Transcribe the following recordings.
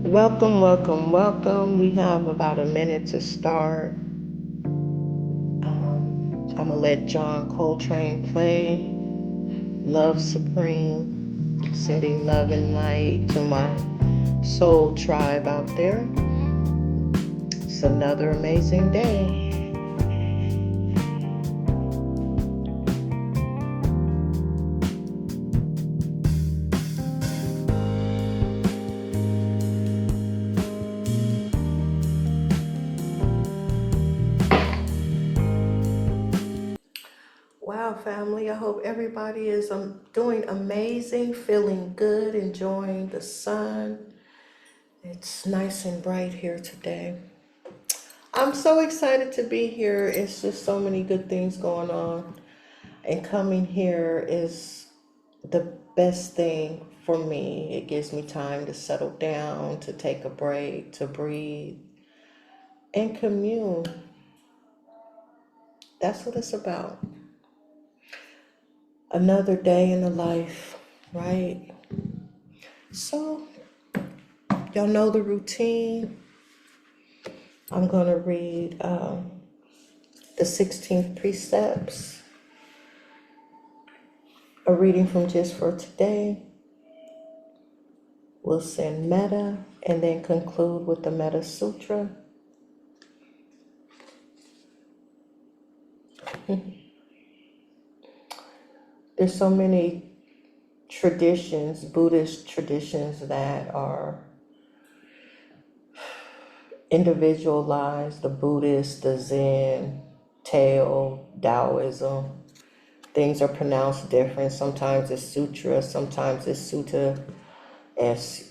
Welcome, welcome, welcome. We have about a minute to start. I'm going to let John Coltrane play Love Supreme, sending love and light to my soul tribe out there. It's another amazing day. Wow, family, I hope everybody is doing amazing, feeling good, enjoying the sun. It's nice and bright here today. I'm so excited to be here. It's just so many good things going on. And coming here is the best thing for me. It gives me time to settle down, to take a break, to breathe, and commune. That's what it's about. Another day in the life, right? So, y'all know the routine. I'm going to read the 16th precepts, a reading from Just for Today. We'll send Metta and then conclude with the Metta Sutta. There's so many traditions, Buddhist traditions, that are individualized: the Buddhist, the Zen, Tao, Taoism. Things are pronounced different. Sometimes it's sutra, sometimes it's sutta, Sutta.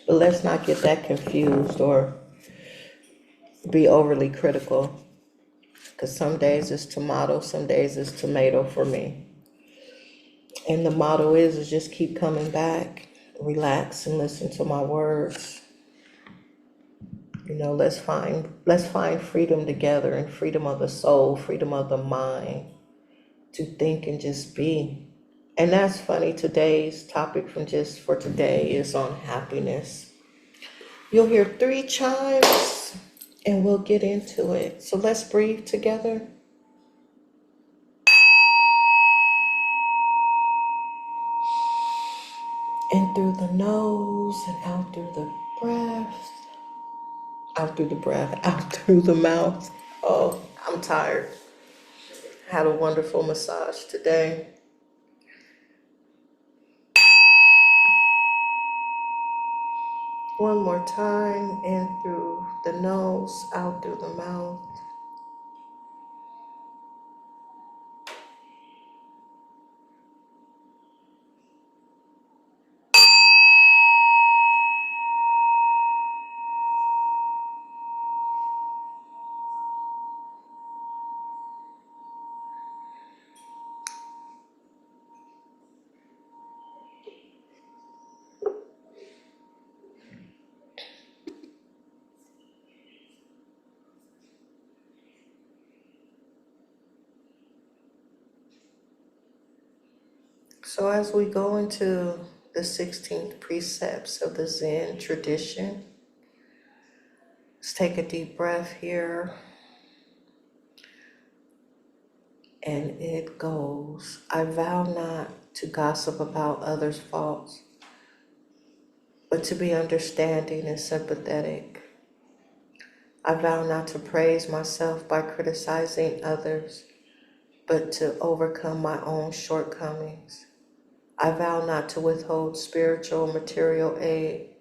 But let's not get that confused or be overly critical, because some days it's tomato, some days it's tomato for me. And the motto is just keep coming back, relax and listen to my words. Let's find freedom together, and freedom of the soul, freedom of the mind, to think and just be. And that's funny, today's topic from Just for Today is on happiness. You'll hear 3 chimes and we'll get into it. So let's breathe together. In through the nose and out through the breath. Out through the breath, out through the mouth. Oh, I'm tired. Had a wonderful massage today. One more time, in through the nose, out through the mouth. So as we go into the 16th precepts of the Zen tradition, let's take a deep breath here. And it goes, I vow not to gossip about others' faults, but to be understanding and sympathetic. I vow not to praise myself by criticizing others, but to overcome my own shortcomings. I vow not to withhold spiritual or material aid,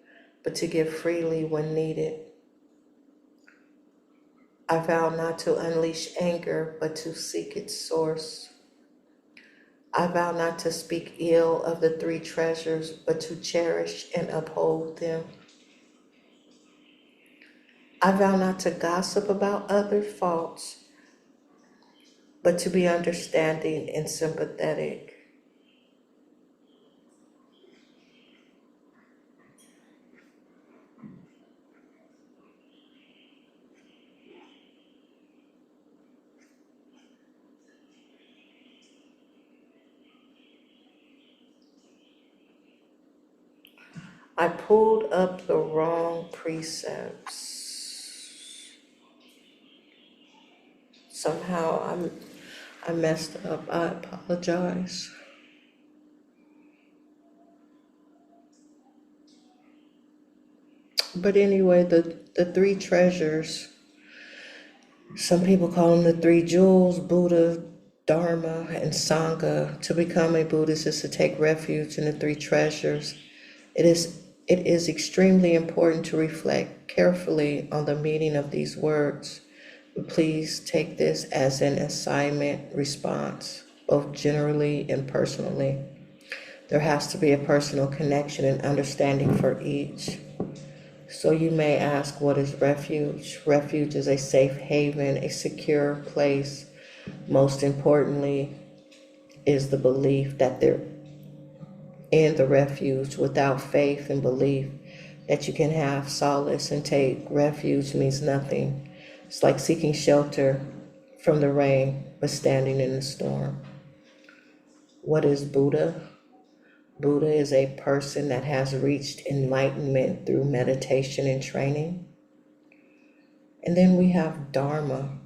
but to give freely when needed. I vow not to unleash anger, but to seek its source. I vow not to speak ill of the 3 treasures, but to cherish and uphold them. I vow not to gossip about others' faults, but to be understanding and sympathetic. I pulled up the wrong precepts. Somehow I messed up. I apologize. But anyway, the three treasures, some people call them the three jewels: Buddha, Dharma, and Sangha. To become a Buddhist is to take refuge in the three treasures. It is extremely important to reflect carefully on the meaning of these words. But please take this as an assignment response, both generally and personally. There has to be a personal connection and understanding for each. So you may ask, what is refuge? Refuge is a safe haven, a secure place. Most importantly is the belief that they're in the refuge. Without faith and belief that you can have solace and take refuge means nothing. It's like seeking shelter from the rain, but standing in the storm. What is Buddha? Buddha is a person that has reached enlightenment through meditation and training. And then we have Dharma.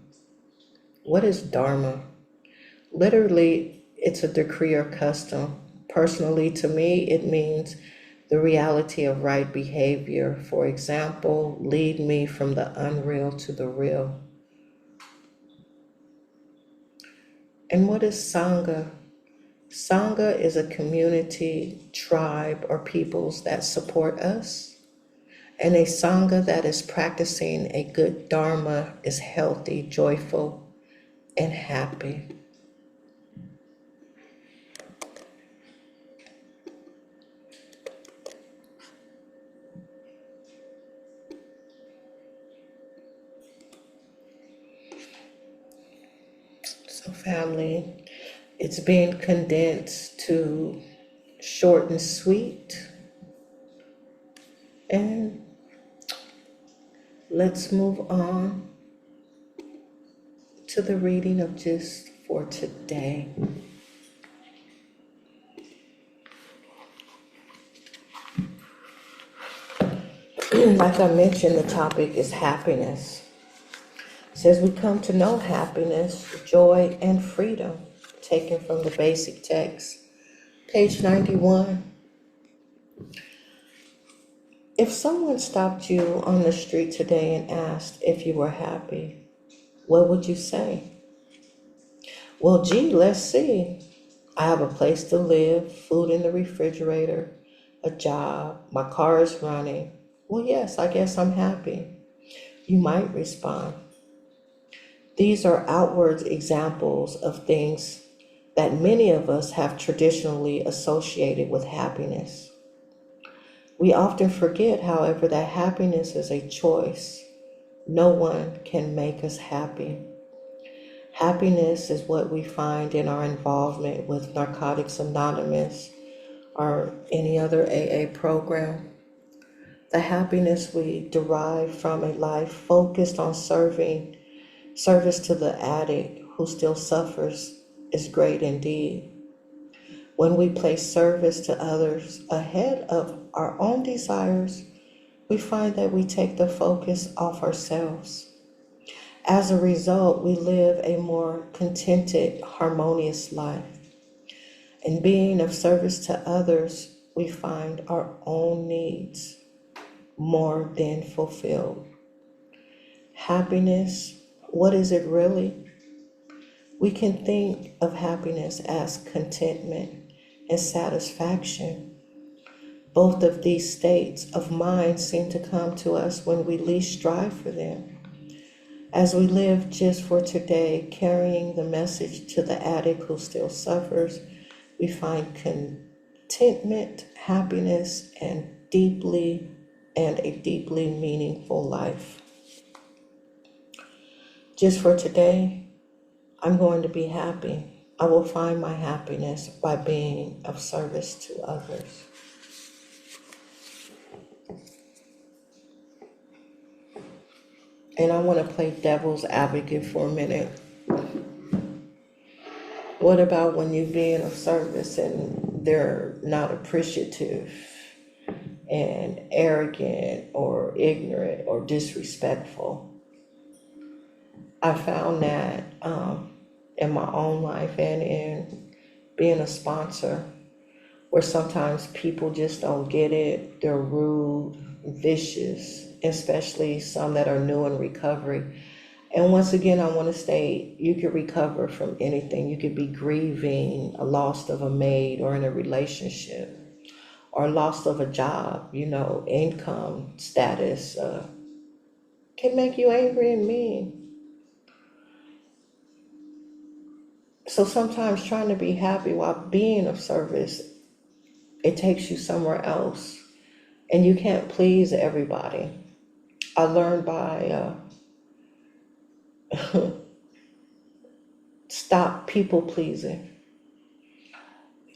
What is Dharma? Literally, it's a decree or custom. Personally, to me, it means the reality of right behavior. For example, lead me from the unreal to the real. And what is Sangha? Sangha is a community, tribe, or peoples that support us. And a Sangha that is practicing a good Dharma is healthy, joyful, and happy. So family, it's being condensed to short and sweet. And let's move on to the reading of just for today. Like I mentioned, the topic is happiness. It says we come to know happiness, joy, and freedom, taken from the basic text, page 91. If someone stopped you on the street today and asked if you were happy, what would you say? Well, gee, let's see. I have a place to live, food in the refrigerator, a job, my car is running. Well, yes, I guess I'm happy. You might respond. These are outward examples of things that many of us have traditionally associated with happiness. We often forget, however, that happiness is a choice. No one can make us happy. Happiness is what we find in our involvement with Narcotics Anonymous or any other AA program. The happiness we derive from a life focused on service to the addict who still suffers is great indeed. When we place service to others ahead of our own desires, we find that we take the focus off ourselves. As a result, we live a more contented, harmonious life. In being of service to others, we find our own needs more than fulfilled. Happiness, what is it really? We can think of happiness as contentment and satisfaction. Both of these states of mind seem to come to us when we least strive for them. As we live just for today, carrying the message to the addict who still suffers, we find contentment, happiness, and a deeply meaningful life. Just for today, I'm going to be happy. I will find my happiness by being of service to others. And I want to play devil's advocate for a minute. What about when you're being of service and they're not appreciative and arrogant or ignorant or disrespectful. I found that in my own life and in being a sponsor, where sometimes people just don't get it. They're rude, vicious, especially some that are new in recovery. And once again, I want to state, you could recover from anything. You could be grieving a loss of a maid or in a relationship, or loss of a job, income, status, can make you angry and mean. So sometimes trying to be happy while being of service, it takes you somewhere else. And you can't please everybody. I learned by stop people pleasing.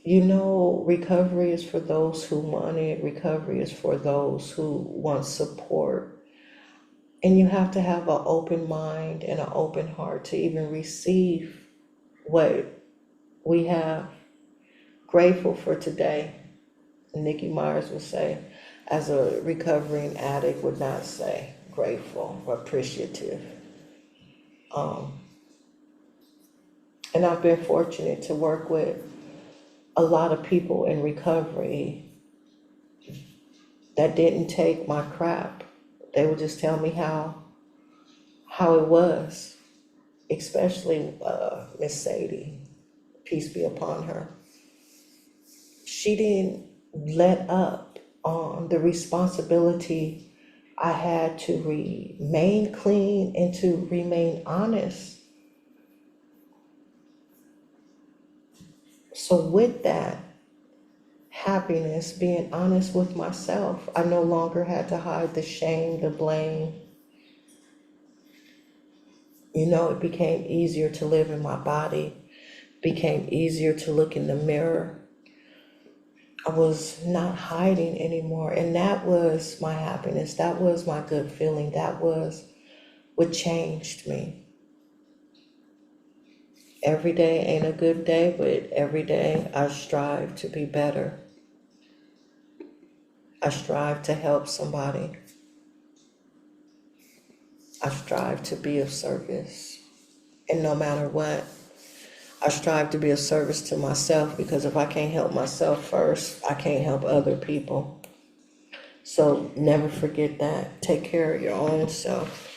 Recovery is for those who want it. Recovery is for those who want support. And you have to have an open mind and an open heart to even receive what we have. Grateful for today. Nikki Myers would say, as a recovering addict would not say grateful or appreciative. And I've been fortunate to work with a lot of people in recovery that didn't take my crap. They would just tell me how it was, especially Miss Sadie, peace be upon her. She didn't let up on the responsibility I had to remain clean and to remain honest. So with that happiness, being honest with myself, I no longer had to hide the shame, the blame. It became easier to live in my body, became easier to look in the mirror. I was not hiding anymore. And that was my happiness. That was my good feeling. That was what changed me. Every day ain't a good day, but every day I strive to be better. I strive to help somebody. I strive to be of service. And no matter what, I strive to be of service to myself, because if I can't help myself first, I can't help other people. So never forget that. Take care of your own self.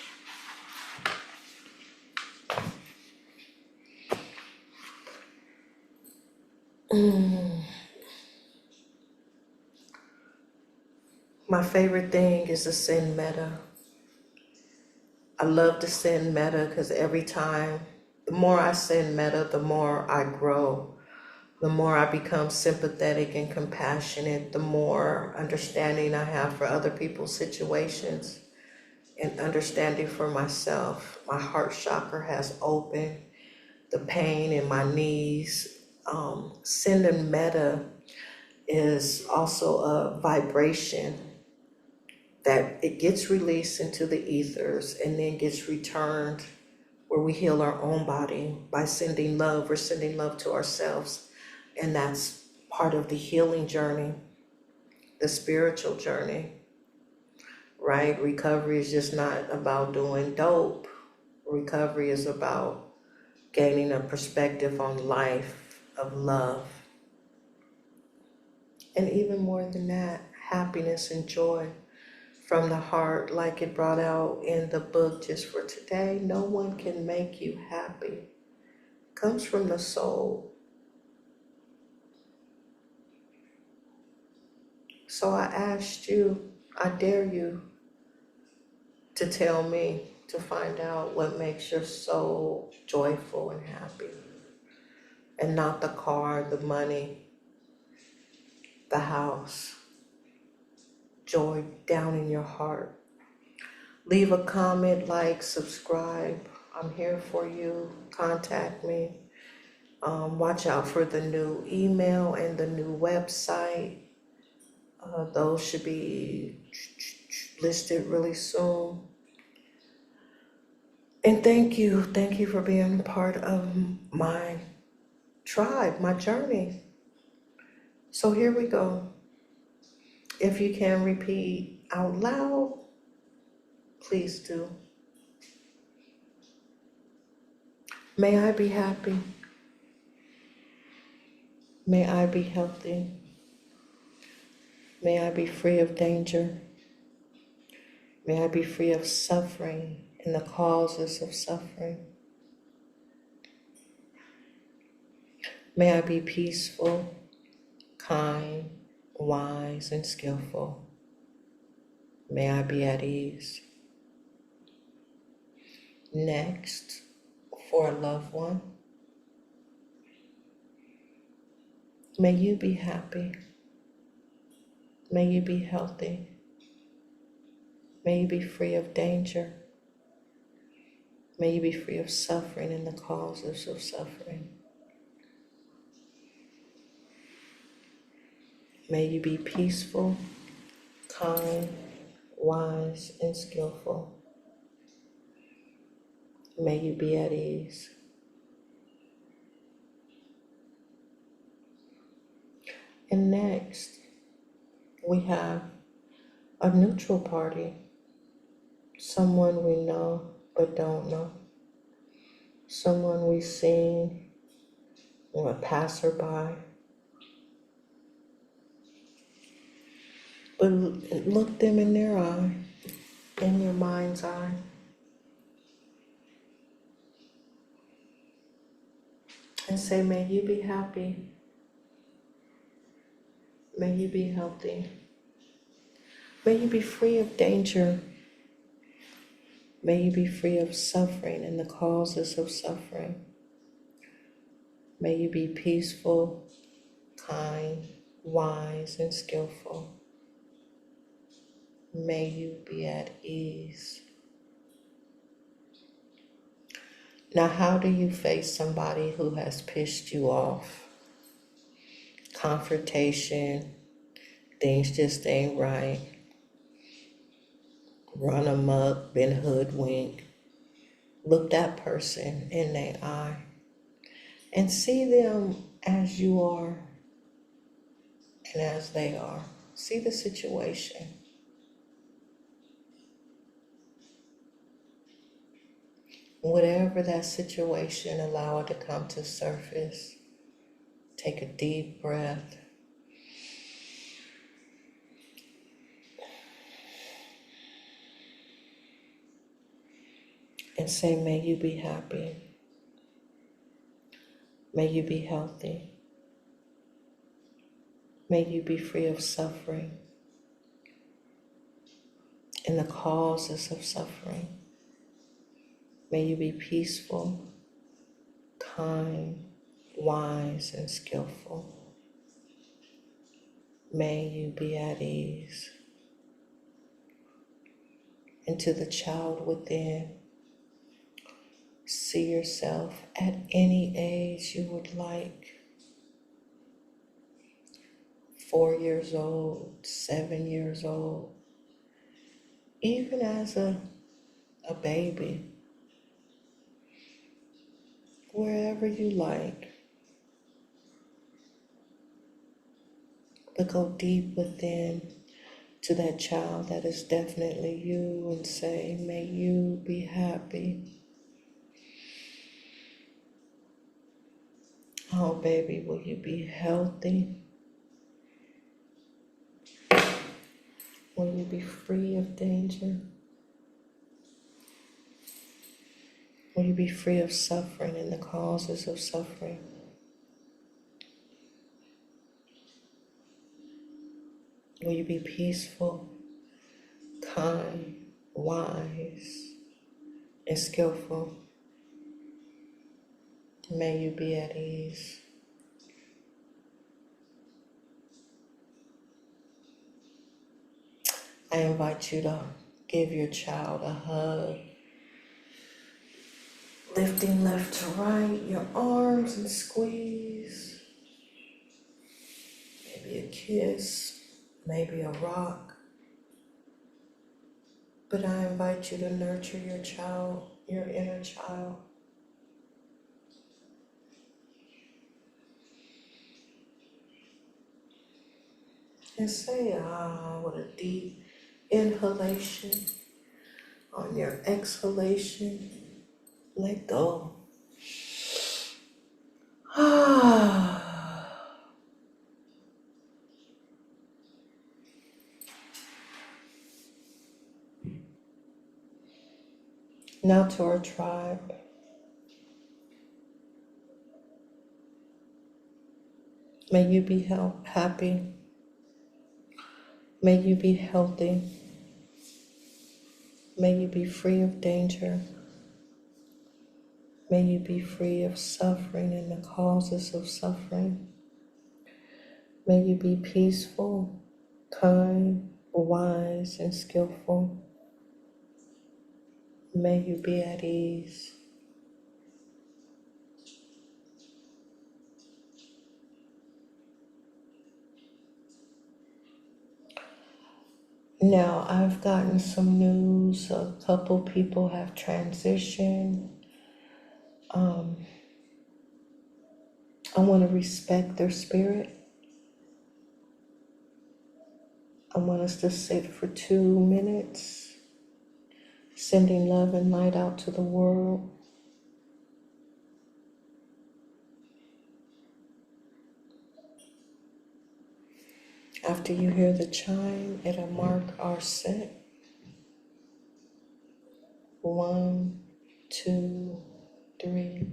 My favorite thing is to send metta. I love to send metta because every time, the more I send metta, the more I grow. The more I become sympathetic and compassionate, the more understanding I have for other people's situations and understanding for myself. My heart chakra has opened, the pain in my knees. Sending metta is also a vibration that it gets released into the ethers and then gets returned where we heal our own body by sending love. We're sending love to ourselves. And that's part of the healing journey, the spiritual journey, right? Recovery is just not about doing dope. Recovery is about gaining a perspective on life of love. And even more than that, happiness and joy from the heart, like it brought out in the book Just for Today. No one can make you happy. It comes from the soul. So I asked you, I dare you to tell me, to find out what makes your soul joyful and happy. And not the car, the money, the house. Joy down in your heart. Leave a comment, like, subscribe. I'm here for you. Contact me. Watch out for the new email and the new website. Those should be listed really soon. And thank you for being part of my tribe, my journey. So here we go. If you can repeat out loud, please do. May I be happy. May I be healthy. May I be free of danger. May I be free of suffering and the causes of suffering. May I be peaceful, kind, wise, and skillful. May I be at ease. Next, for a loved one, may you be happy. May you be healthy. May you be free of danger. May you be free of suffering and the causes of suffering. May you be peaceful, kind, wise, and skillful. May you be at ease. And next, we have a neutral party, someone we know but don't know, someone we've seen or a passerby. But look them in their eye, in your mind's eye. And say, may you be happy. May you be healthy. May you be free of danger. May you be free of suffering and the causes of suffering. May you be peaceful, kind, wise, and skillful. May you be at ease. Now, how do you face somebody who has pissed you off? Confrontation, things just ain't right. Run amok, been hoodwinked. Look that person in their eye and see them as you are and as they are. See the situation. Whatever that situation, allow it to come to surface. Take a deep breath. And say, may you be happy. May you be healthy. May you be free of suffering and the causes of suffering. May you be peaceful, kind, wise, and skillful. May you be at ease. And to the child within, see yourself at any age you would like. 4 years old, 7 years old, even as a baby, wherever you like. But go deep within to that child that is definitely you and say, may you be happy. Oh, baby, will you be healthy? Will you be free of danger? Will you be free of suffering and the causes of suffering? Will you be peaceful, kind, wise, and skillful? May you be at ease. I invite you to give your child a hug. Lifting left to right, your arms and squeeze. Maybe a kiss, maybe a rock. But I invite you to nurture your child, your inner child. And say ah with a deep inhalation. On your exhalation, let go. Now to our tribe. May you be happy. May you be healthy. May you be free of danger. May you be free of suffering and the causes of suffering. May you be peaceful, kind, wise, and skillful. May you be at ease. Now, I've gotten some news. A couple people have transitioned. I want to respect their spirit. I want us to sit for 2 minutes, sending love and light out to the world. After you hear the chime, it'll mark our set. 1, 2, 3.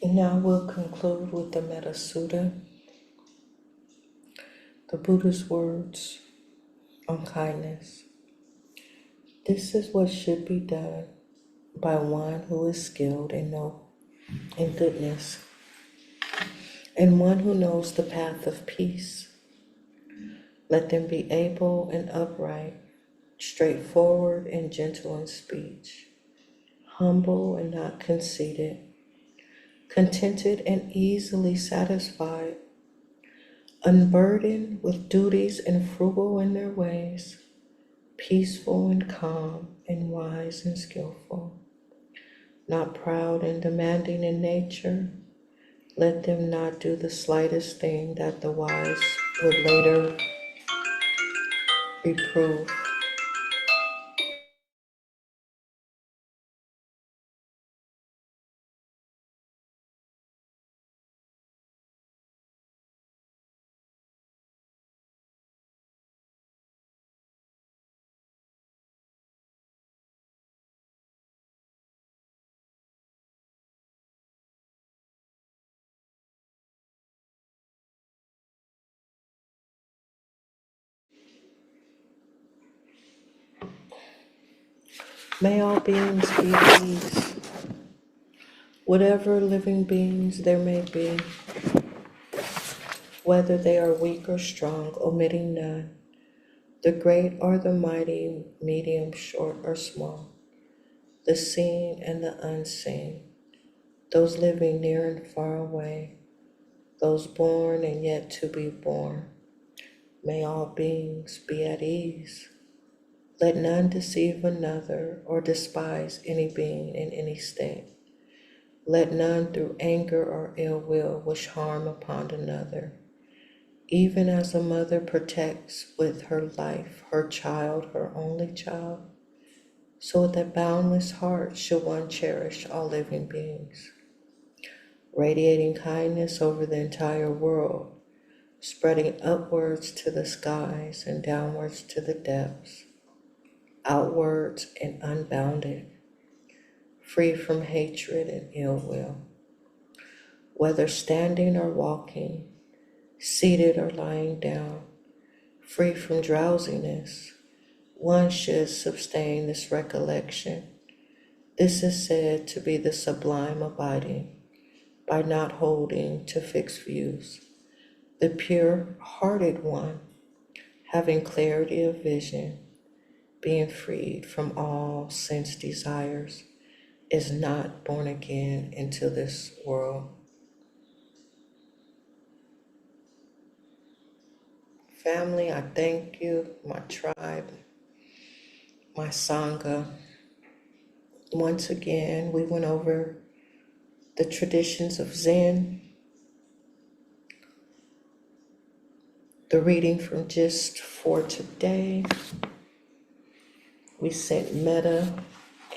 And now we'll conclude with the Metta Sutta, the Buddha's words on kindness. This is what should be done by one who is skilled in goodness, and one who knows the path of peace. Let them be able and upright, straightforward and gentle in speech, humble and not conceited, contented and easily satisfied, unburdened with duties and frugal in their ways, peaceful and calm and wise and skillful, not proud and demanding in nature. Let them not do the slightest thing that the wise would later reprove. May all beings be at ease. Whatever living beings there may be, whether they are weak or strong, omitting none, the great or the mighty, medium, short or small, the seen and the unseen, those living near and far away, those born and yet to be born, may all beings be at ease. Let none deceive another or despise any being in any state. Let none through anger or ill will wish harm upon another. Even as a mother protects with her life her child, her only child, so with a boundless heart should one cherish all living beings, radiating kindness over the entire world, spreading upwards to the skies and downwards to the depths, outwards and unbounded, free from hatred and ill will. Whether standing or walking, seated or lying down, free from drowsiness, one should sustain this recollection. This is said to be the sublime abiding, by not holding to fixed views. The pure-hearted one, having clarity of vision, being freed from all sense desires, is not born again into this world. Family, I thank you, my tribe, my Sangha. Once again, we went over the traditions of Zen, the reading from Gist for today. We sent Metta,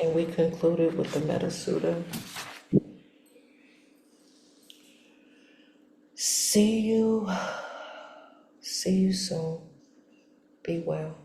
and we concluded with the Metta Sutta. See you soon. Be well.